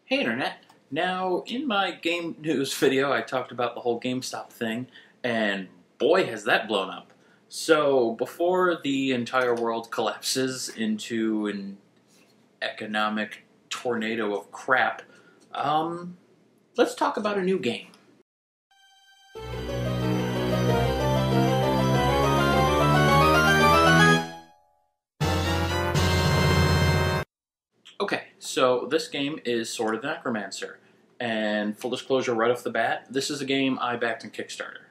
Hey Internet! Now, in my game news video, I talked about the whole GameStop thing, and boy has that blown up. So, before the entire world collapses into an economic tornado of crap, let's talk about a new game. Okay, so this game is Sword of the Necromancer, and full disclosure right off the bat, this is a game I backed in Kickstarter.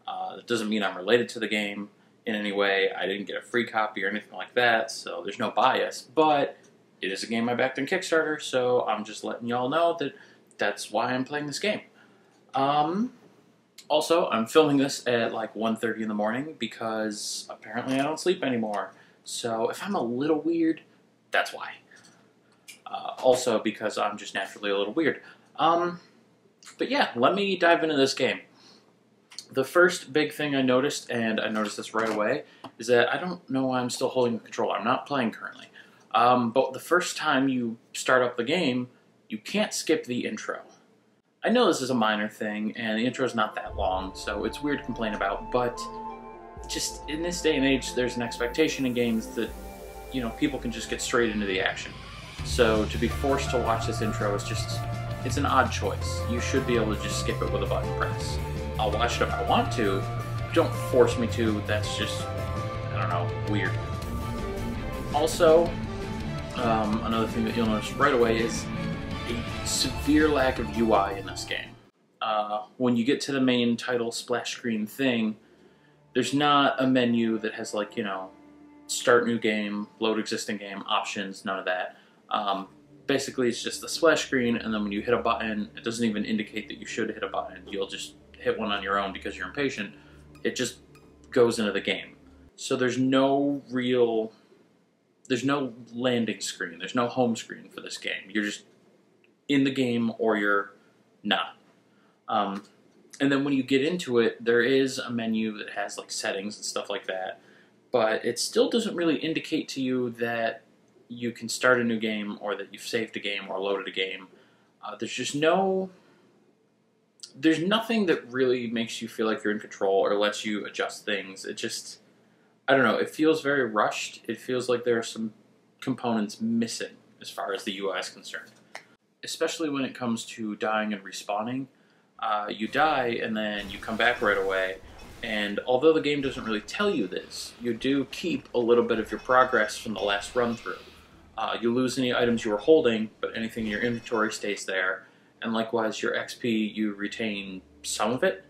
That doesn't mean I'm related to the game in any way. I didn't get a free copy or anything like that, so there's no bias, but it is a game I backed in Kickstarter, so I'm just letting y'all know that that's why I'm playing this game. Also, I'm filming this at like 1:30 in the morning because apparently I don't sleep anymore. So if I'm a little weird, that's why. Also because I'm just naturally a little weird. But yeah, let me dive into this game. The first big thing I noticed, and I noticed this right away, is that I don't know why I'm still holding the controller. I'm not playing currently. But the first time you start up the game, you can't skip the intro. I know this is a minor thing, and the intro is not that long, so it's weird to complain about, but just in this day and age, there's an expectation in games that, you know, people can just get straight into the action. So to be forced to watch this intro is just, it's an odd choice. You should be able to just skip it with a button press. I'll watch it if I want to. Don't force me to. That's just, I don't know, weird. Also, another thing that you'll notice right away is a severe lack of UI in this game. When you get to the main title splash screen thing, there's not a menu that has like, you know, start new game, load existing game, options, none of that. Basically, it's just the splash screen, and then when you hit a button, it doesn't even indicate that you should hit a button. You'll just hit one on your own because you're impatient. It just goes into the game. So there's no landing screen. There's no home screen for this game. You're just in the game or you're not. And then when you get into it, there is a menu that has like settings and stuff like that, but it still doesn't really indicate to you that you can start a new game or that you've saved a game or loaded a game. There's nothing that really makes you feel like you're in control or lets you adjust things. It just, I don't know, it feels very rushed. It feels like there are some components missing as far as the UI is concerned. Especially when it comes to dying and respawning. You die and then you come back right away, and although the game doesn't really tell you this, you do keep a little bit of your progress from the last run through. You lose any items you were holding, but anything in your inventory stays there, and likewise your XP, you retain some of it,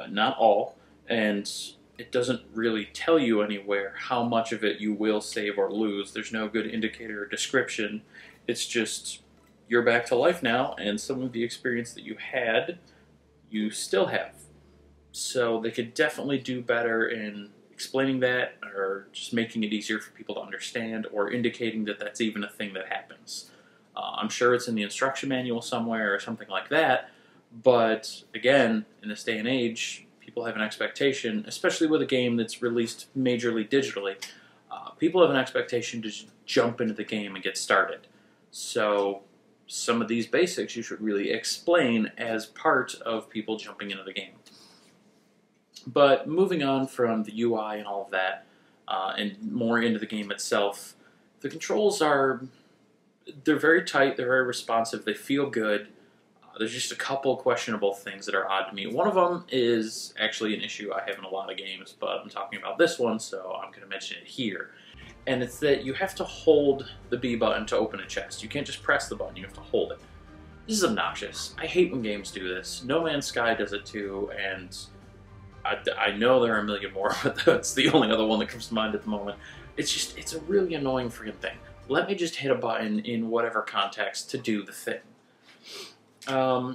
not all, and it doesn't really tell you anywhere how much of it you will save or lose. There's no good indicator or description. It's just, you're back to life now, and some of the experience that you had, you still have. So they could definitely do better in explaining that, or just making it easier for people to understand, or indicating that that's even a thing that happens. I'm sure it's in the instruction manual somewhere or something like that, but again, in this day and age, people have an expectation, especially with a game that's released majorly digitally, people have an expectation to just jump into the game and get started. So some of these basics you should really explain as part of people jumping into the game. But moving on from the UI and all of that, and more into the game itself, the controls they're very tight, they're very responsive, they feel good. There's just a couple questionable things that are odd to me. One of them is actually an issue I have in a lot of games, but I'm talking about this one, so I'm going to mention it here. And it's that you have to hold the B button to open a chest. You can't just press the button, you have to hold it. This is obnoxious. I hate when games do this. No Man's Sky does it too, and I know there are a million more, but that's the only other one that comes to mind at the moment. It's a really annoying freaking thing. Let me just hit a button in whatever context to do the thing.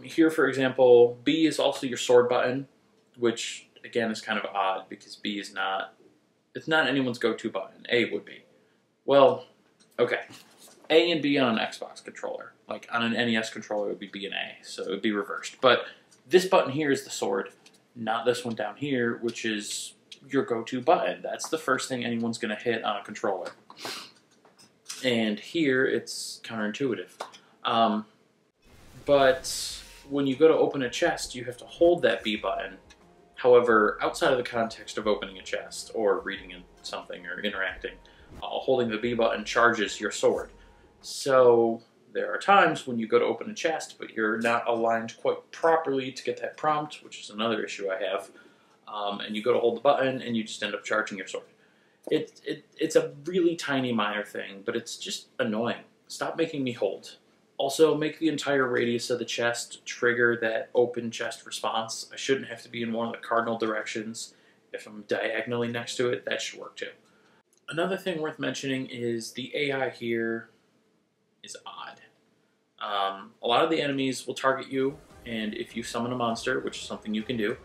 Here, for example, B is also your sword button, which, again, is kind of odd because B is not, it's not anyone's go-to button. A would be. Well, okay. A and B on an Xbox controller. Like, on an NES controller, it would be B and A, so it would be reversed. But this button here is the sword, not this one down here, which is your go-to button. That's the first thing anyone's going to hit on a controller. And here, it's counterintuitive. But when you go to open a chest, you have to hold that B button. However, outside of the context of opening a chest or reading something or interacting, holding the B button charges your sword. So there are times when you go to open a chest, but you're not aligned quite properly to get that prompt, which is another issue I have. And you go to hold the button, and you just end up charging your sword. It's a really tiny minor thing, but it's just annoying. Stop making me hold. Also, make the entire radius of the chest trigger that open chest response. I shouldn't have to be in one of the cardinal directions. If I'm diagonally next to it, that should work too. Another thing worth mentioning is the AI here is odd. A lot of the enemies will target you, and if you summon a monster, which is something you can do,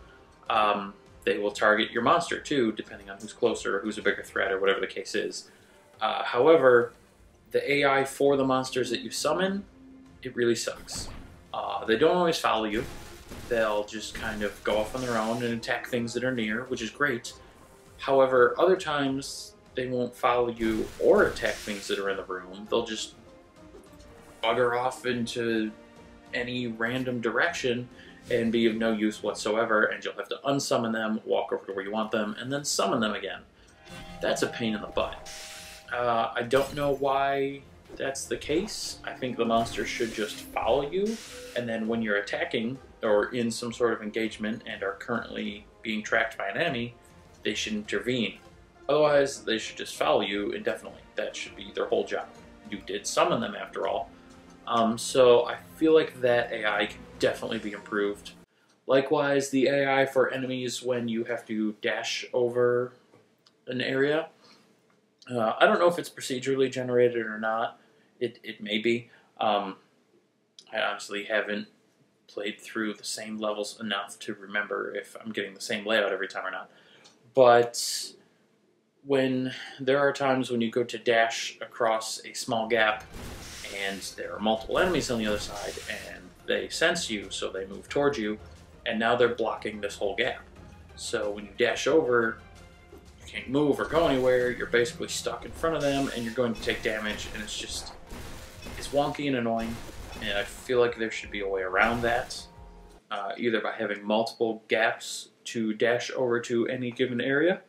they will target your monster too, depending on who's closer, or who's a bigger threat, or whatever the case is. However, the AI for the monsters that you summon, it really sucks. They don't always follow you. They'll just kind of go off on their own and attack things that are near, which is great. However, other times they won't follow you or attack things that are in the room. They'll just bugger off into any random direction and be of no use whatsoever, and you'll have to unsummon them, walk over to where you want them, and then summon them again. That's a pain in the butt. I don't know why that's the case. I think the monster should just follow you, and then when you're attacking or in some sort of engagement and are currently being tracked by an enemy, they should intervene. Otherwise, they should just follow you indefinitely. That should be their whole job. You did summon them after all. So I feel like that AI can definitely be improved. Likewise, the AI for enemies when you have to dash over an area. I don't know if it's procedurally generated or not. It may be. I honestly haven't played through the same levels enough to remember if I'm getting the same layout every time or not. But when there are times when you go to dash across a small gap and there are multiple enemies on the other side and they sense you, so they move towards you, and now they're blocking this whole gap. So when you dash over, you can't move or go anywhere, you're basically stuck in front of them and you're going to take damage, and it's wonky and annoying, and I feel like there should be a way around that, either by having multiple gaps to dash over to any given area.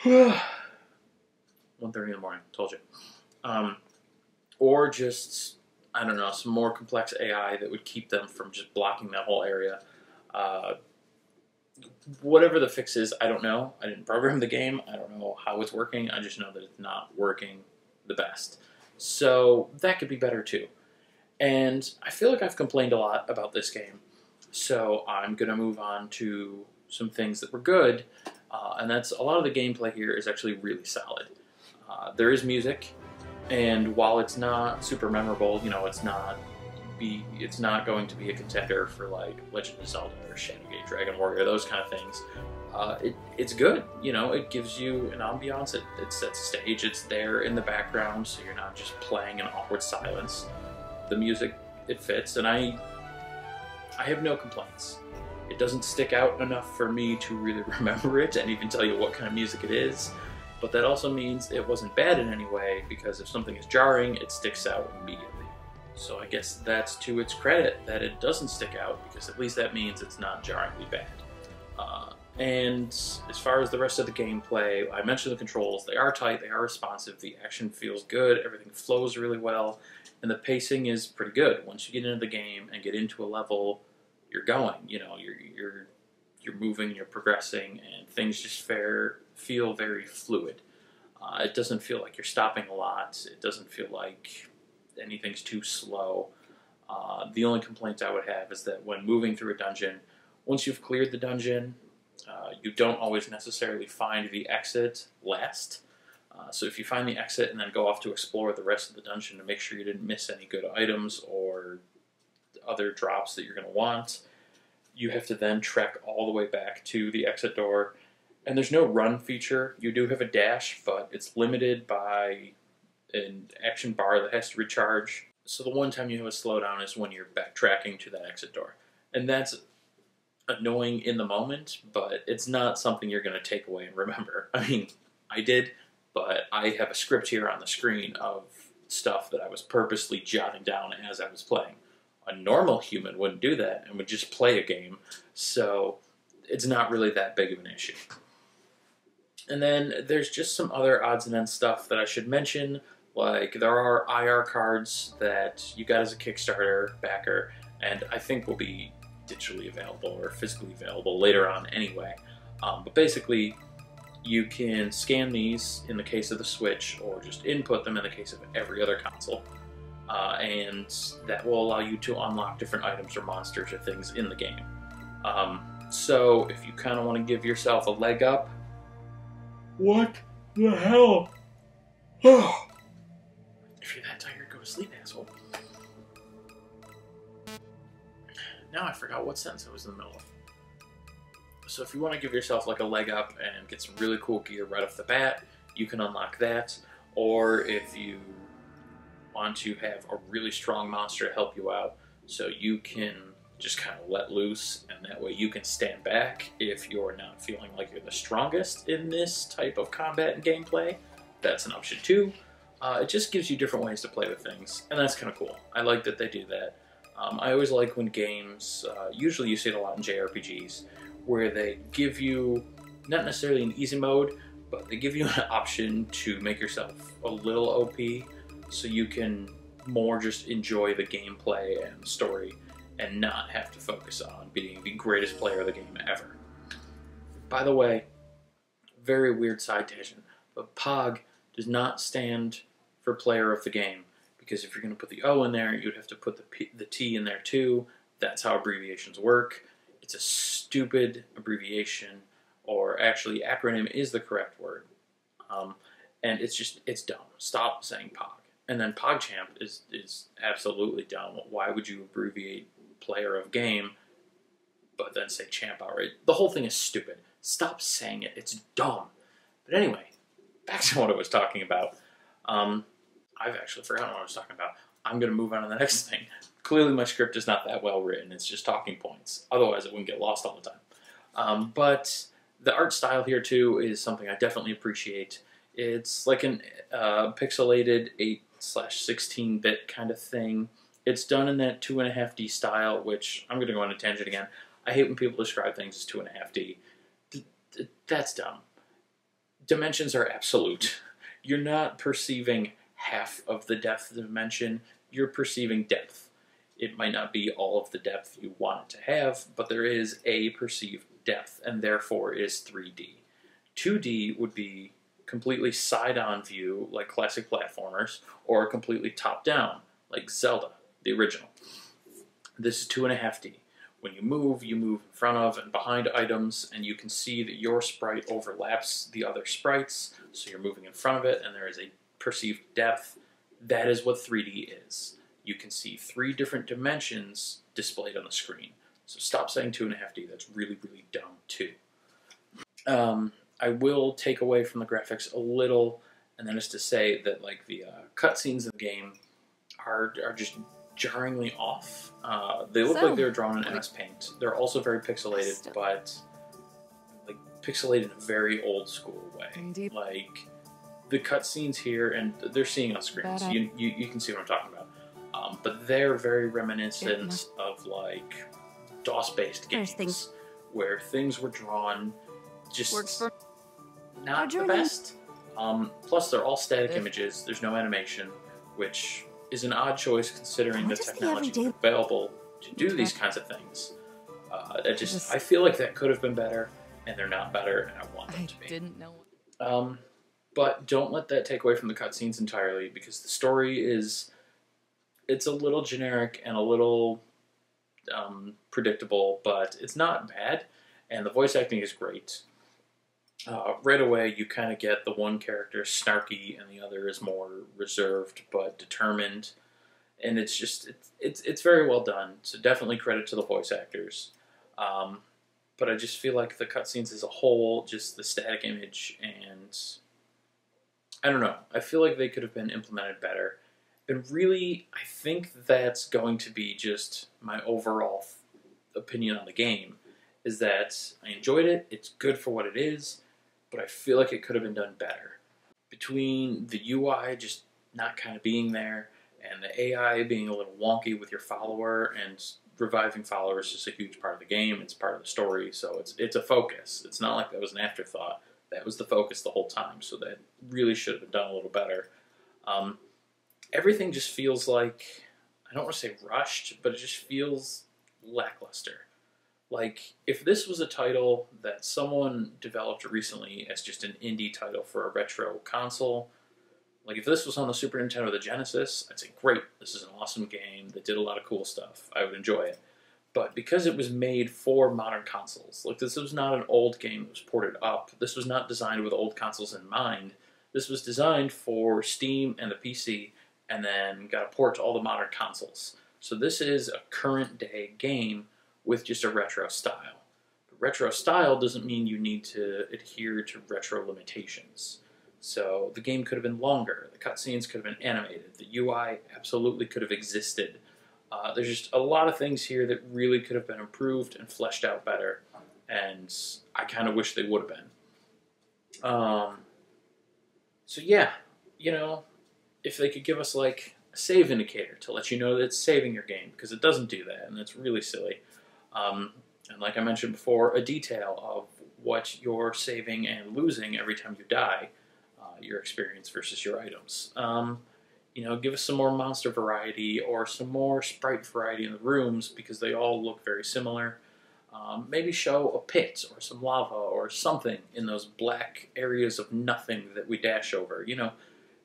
1:30 in the morning, told you. Or just, I don't know, some more complex AI that would keep them from just blocking that whole area. Whatever the fix is, I don't know. I didn't program the game. I don't know how it's working. I just know that it's not working the best. So that could be better too. And I feel like I've complained a lot about this game. So I'm going to move on to some things that were good. And that's a lot of the gameplay here is actually really solid. There is music. And while it's not super memorable, you know, it's not going to be a contender for like Legend of Zelda or Shadowgate Dragon Warrior, those kind of things. It's good, you know, it gives you an ambiance, it sets a stage, it's there in the background, so you're not just playing in awkward silence. The music, it fits, and I have no complaints. It doesn't stick out enough for me to really remember it and even tell you what kind of music it is. But that also means it wasn't bad in any way, because if something is jarring, it sticks out immediately. So I guess that's to its credit that it doesn't stick out, because at least that means it's not jarringly bad. And as far as the rest of the gameplay, I mentioned the controls. They are tight, they are responsive, the action feels good, everything flows really well, and the pacing is pretty good. Once you get into the game and get into a level, you're going. You know, you're moving, you're progressing, and things just feel very fluid. It doesn't feel like you're stopping a lot. It doesn't feel like anything's too slow. The only complaint I would have is that when moving through a dungeon, once you've cleared the dungeon, you don't always necessarily find the exit last. So if you find the exit and then go off to explore the rest of the dungeon to make sure you didn't miss any good items or other drops that you're going to want, you have to then trek all the way back to the exit door. And there's no run feature. You do have a dash, but it's limited by an action bar that has to recharge. So the one time you have a slowdown is when you're backtracking to that exit door. And that's annoying in the moment, but it's not something you're going to take away and remember. I mean, I did, but I have a script here on the screen of stuff that I was purposely jotting down as I was playing. A normal human wouldn't do that and would just play a game, so it's not really that big of an issue. And then there's just some other odds and ends stuff that I should mention, like there are IR cards that you got as a Kickstarter backer, and I think will be digitally available or physically available later on anyway. But basically, you can scan these in the case of the Switch, or just input them in the case of every other console. And that will allow you to unlock different items or monsters or things in the game. So if you kind of want to give yourself a leg up, what the hell? If you're that tired, go to sleep, asshole. Now I forgot what sentence I was in the middle of. So if you want to give yourself like a leg up and get some really cool gear right off the bat, you can unlock that. Or if you want to have a really strong monster to help you out, so you can just kind of let loose, and that way you can stand back if you're not feeling like you're the strongest in this type of combat and gameplay. That's an option too. It just gives you different ways to play with things, and that's kind of cool. I like that they do that. I always like when games, usually you see it a lot in JRPGs, where they give you, not necessarily an easy mode, but they give you an option to make yourself a little OP, so you can more just enjoy the gameplay and the story, and not have to focus on being the greatest player of the game ever. By the way, very weird side tangent, but POG does not stand for player of the game, because if you're going to put the O in there, you'd have to put the T in there too. That's how abbreviations work. It's a stupid abbreviation, or actually acronym is the correct word. And it's dumb. Stop saying POG. And then PogChamp is absolutely dumb. Why would you abbreviate player of game, but then say champ outright? The whole thing is stupid. Stop saying it. It's dumb. But anyway, back to what I was talking about. I've actually forgotten what I was talking about. I'm going to move on to the next thing. Clearly my script is not that well written. It's just talking points. Otherwise it wouldn't get lost all the time. But the art style here too is something I definitely appreciate. It's like an pixelated 8/16-bit kind of thing. It's done in that 2.5D style, which I'm going to go on a tangent again. I hate when people describe things as 2.5D. That's dumb. Dimensions are absolute. You're not perceiving half of the depth of the dimension. You're perceiving depth. It might not be all of the depth you want it to have, but there is a perceived depth, and therefore it is 3D. 2D would be completely side-on view, like classic platformers, or completely top-down, like Zelda, the original. This is 2.5D. When you move in front of and behind items, and you can see that your sprite overlaps the other sprites, so you're moving in front of it, and there is a perceived depth. That is what 3D is. You can see 3 different dimensions displayed on the screen. So stop saying 2.5D. That's really, really dumb, too. I will take away from the graphics a little, and that is to say that like the cutscenes in the game are just jarringly off. They look like they were drawn in MS Paint. They're also very pixelated, but like pixelated in a very old school way. Indeed. Like the cutscenes here, and they're seeing on screen, so you can see what I'm talking about. But they're very reminiscent of like DOS-based games, where things were drawn just not the best. Plus, they're all static images. There's no animation, which is an odd choice considering the technology available to do these kinds of things. I feel like that could have been better, and they're not better, and I want them to be. Didn't know. But don't let that take away from the cutscenes entirely, because the story it's a little generic and a little predictable, but it's not bad, and the voice acting is great. Right away, you kind of get the one character snarky and the other is more reserved but determined, and it's very well done. So definitely credit to the voice actors. But I just feel like the cutscenes as a whole, just the static image, and I don't know. I feel like they could have been implemented better. And really, I think that's going to be just my overall opinion on the game, is that I enjoyed it. It's good for what it is. But I feel like it could have been done better. Between the UI just not kind of being there, and the AI being a little wonky with your follower, and reviving followers is a huge part of the game. It's part of the story, so it's a focus. It's not like that was an afterthought. That was the focus the whole time, so that really should have been done a little better. Everything just feels like, I don't want to say rushed, but it just feels lackluster. Like, if this was a title that someone developed recently as just an indie title for a retro console, like if this was on the Super Nintendo or the Genesis, I'd say, great, this is an awesome game that did a lot of cool stuff. I would enjoy it. But because it was made for modern consoles, like this was not an old game that was ported up. This was not designed with old consoles in mind. This was designed for Steam and the PC, and then got a port to all the modern consoles. So this is a current day game with just a retro style. But retro style doesn't mean you need to adhere to retro limitations. So the game could have been longer, the cutscenes could have been animated, the UI absolutely could have existed. There's just a lot of things here that really could have been improved and fleshed out better, and I kind of wish they would have been. So yeah, you know, if they could give us like a save indicator to let you know that it's saving your game, because it doesn't do that, and it's really silly. And like I mentioned before, a detail of what you're saving and losing every time you die. Your experience versus your items. You know, give us some more monster variety or some more sprite variety in the rooms because they all look very similar. Maybe show a pit or some lava or something in those black areas of nothing that we dash over. You know,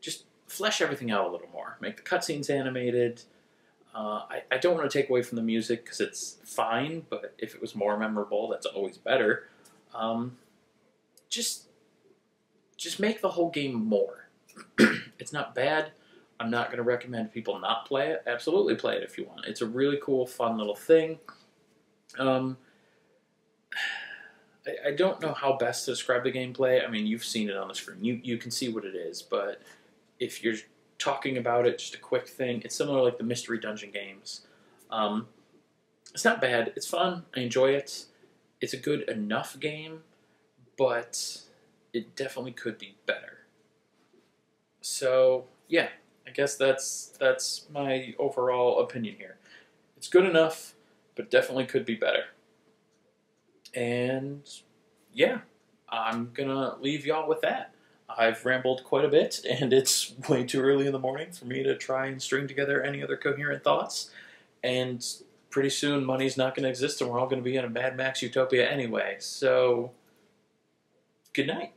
just flesh everything out a little more. Make the cutscenes animated. I don't want to take away from the music because it's fine, but if it was more memorable, that's always better. Just make the whole game more. It's not bad. I'm not going to recommend people not play it. Absolutely play it if you want. It's a really cool, fun little thing. I don't know how best to describe the gameplay. I mean, you've seen it on the screen. You can see what it is, but if you're talking about it, just a quick thing, it's similar like the Mystery Dungeon games. It's not bad. It's fun. I enjoy it. It's a good enough game, but it definitely could be better. So, yeah, I guess that's my overall opinion here. It's good enough, but definitely could be better. And, yeah, I'm gonna leave y'all with that. I've rambled quite a bit, and it's way too early in the morning for me to try and string together any other coherent thoughts. And pretty soon, money's not going to exist, and we're all going to be in a Mad Max utopia anyway. So, good night.